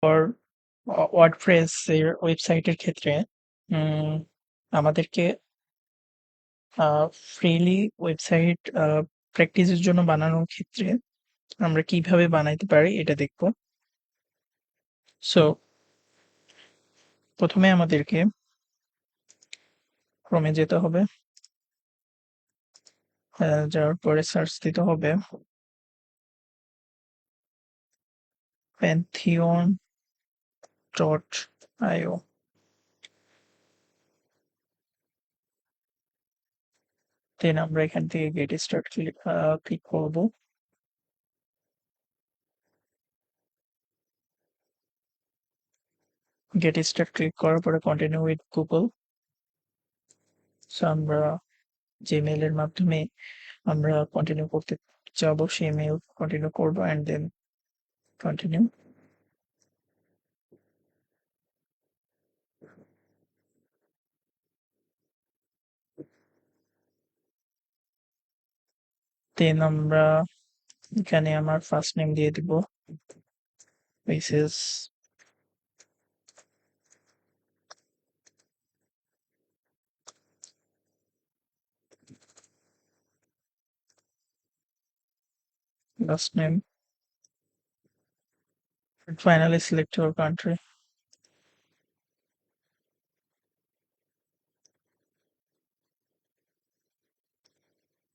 For WordPress এর ওয়েবসাইটের ক্ষেত্রে উম, আমাদেরকে ফ্রিলি ওয়েবসাইট প্র্যাকটিসের জন্য বানানোর ক্ষেত্রে আমরা কিভাবে বানাইতে পারি এটা দেখব। সো প্রথমে আমাদেরকে ক্রমে যেতে হবে, যাওয়ার পরে সার্চ দিতে হবে pantheon.io। দেন আমরা এখান থেকে গেট স্টার্ট ক্লিক করব। গেট স্টার্ট ক্লিক করার পরে কন্টিনিউ উইথ গুগল। সো আমরা যে মেইলের মাধ্যমে আমরা কন্টিনিউ করতে যাব সেই মেইল কন্টিনিউ করব অ্যান্ড দেন কন্টিনিউ। দেন আমরা এখানে আমার ফার্স্ট নেম দিয়ে দিব, this last name, and finally select your country।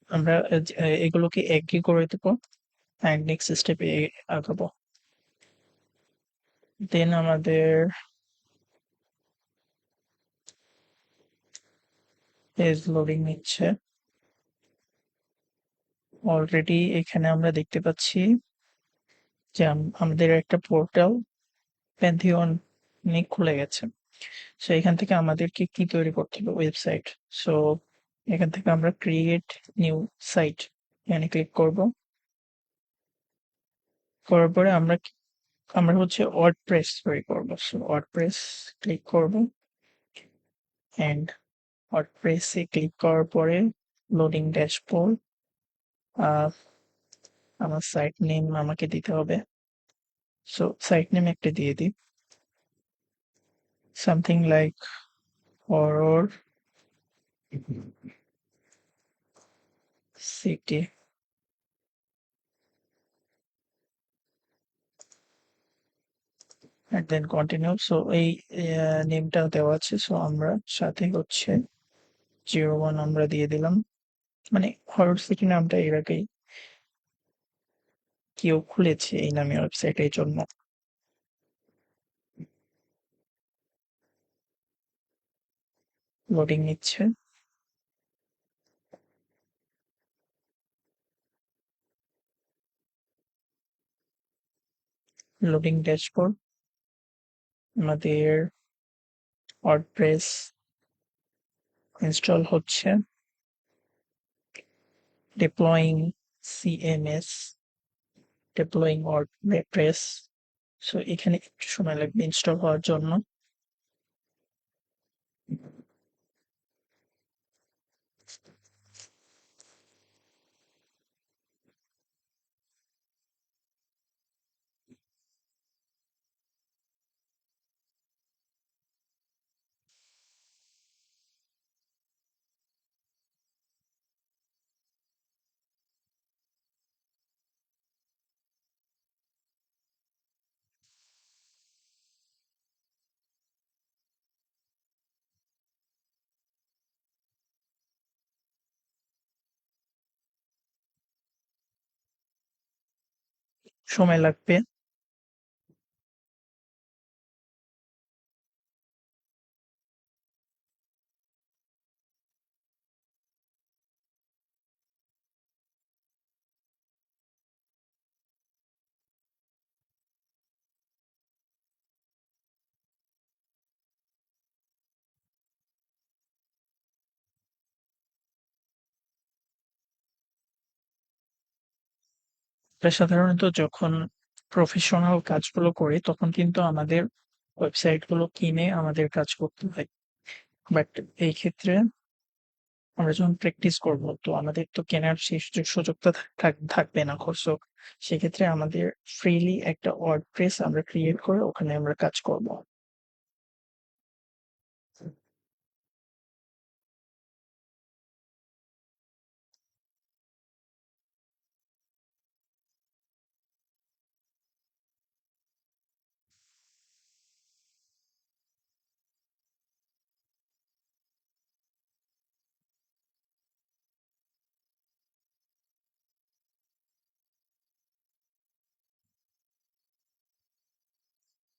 আমরা এগুলোকে এগ্রি করে দেবো অ্যান্ড নেক্সট স্টেপে আগাবো। দেন আমাদের পেজ লোডিং নিচ্ছে। অলরেডি এখানে আমরা দেখতে পাচ্ছি যে আমাদের একটা পোর্টাল প্যান্থিয়ন নিয়ে খুলে গেছে। সো এখান থেকে আমাদেরকে কি তৈরি করতে হবে, ওয়েবসাইট। সো এখান থেকে আমরা ক্রিয়েট নিউ সাইট এখানে ক্লিক করব। করার পরে আমরা হচ্ছে ওয়ার্ডপ্রেস তৈরি করব। সো ওয়ার্ডপ্রেস ক্লিক করব অ্যান্ড ওয়ার্ডপ্রেসে ক্লিক করার পরে লোডিং ড্যাশবোর্ড, আমার সাইট নেম আমাকে দিতে হবে। সো সাইট নেম একটা দিয়ে দিই, something like horror city and then continue। So এই নেমটা দেওয়া আছে। সো আমরা সাথে হচ্ছে 01 আমরা দিয়ে দিলাম। মানে হরর সিটি নামটা এর আগেই কেউ খুলেছে এই নামে ওয়েবসাইট, এই জন্য। লোডিং নিচ্ছে। লোডিং ড্যাশবোর্ড, আমাদের ওয়ার্ডপ্রেস ইনস্টল হচ্ছে। ডিপ্লয়িং সিএমএস, ডিপ্লয়িং ওয়ার্ডপ্রেস। সো এখানে একটু সময় লাগবে ইনস্টল হওয়ার জন্য। সময় লাগবে। আমরা সাধারণত যখন প্রফেশনাল কাজগুলো করি তখন কিন্তু আমাদের ওয়েবসাইট গুলো কিনে আমাদের কাজ করতে হয়। বাট এই ক্ষেত্রে আমরা যখন প্র্যাকটিস করব তো আমাদের তো কেনার সেই সুযোগটা থাকবে না সো সেক্ষেত্রে আমাদের ফ্রিলি একটা ওয়ার্ডপ্রেস আমরা ক্রিয়েট করে ওখানে আমরা কাজ করব।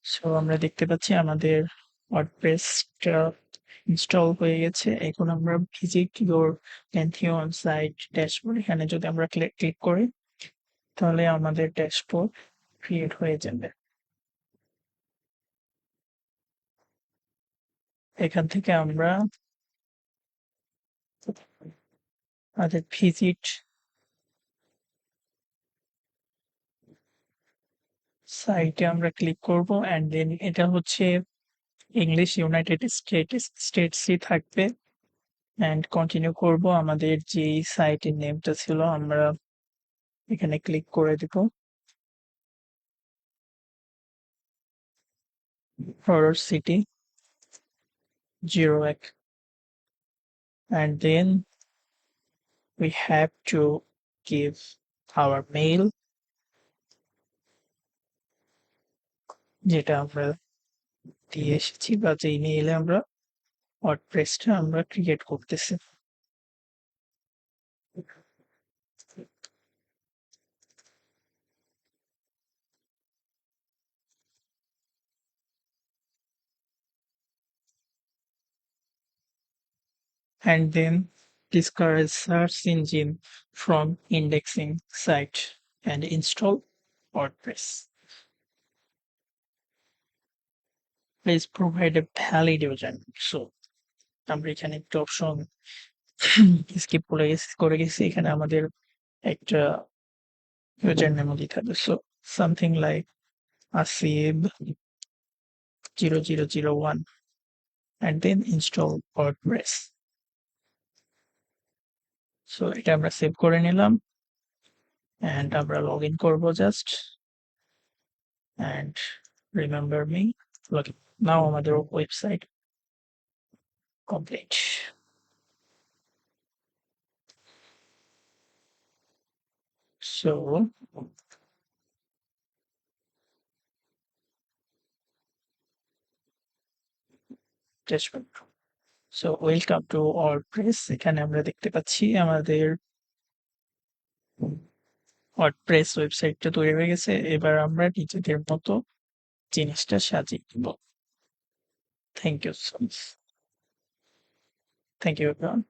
সো আমরা দেখতে পাচ্ছি আমাদের ওয়ার্ডপ্রেসটা ইনস্টল হয়ে গেছে। এখন আমরা visit your Pantheon site dashboard এখানে যদি আমরা ক্লিক করি তাহলে আমাদের ড্যাশবোর্ড ক্রিয়েট হয়ে যাবে। এখান থেকে আমরা আমাদের ভিজিট সাইটে আমরা ক্লিক করব অ্যান্ড দেন এটা হচ্ছে ইংলিশ ইউনাইটেড স্টেটসই থাকবে অ্যান্ড কন্টিনিউ করব। আমাদের যেই সাইটের নেমটা ছিল আমরা এখানে ক্লিক করে দিব horror city 01 and then we have to give our mail যেটা আমরা দিয়ে এসেছি বা যে ইমেইলে আমরা ওয়ার্ডপ্রেসটা আমরা ক্রিয়েট করতেছি। And then discourage search engine from indexing site and install WordPress. Please provide a valid username. So আমরা এখানে একটা অপশন স্কিপ করে গেছি এখানে আমাদের একটা ইউজার নেম দিতে হবে। সো সামথিং লাইক আসিব 0001 and then install WordPress. So এটা আমরা সেভ করে নিলাম and আমরা লগ ইন করবো just and remember me log in. Now আমাদের website complete. So dashboard. So welcome to WordPress. এখানে আমরা দেখতে পাচ্ছি আমাদের ওয়ার্ডপ্রেস ওয়েবসাইটটা তৈরি হয়ে গেছে। এবার আমরা নিজেদের মতো জিনিসটা সাজিয়ে দিব। Thank you so much. Thank you everyone.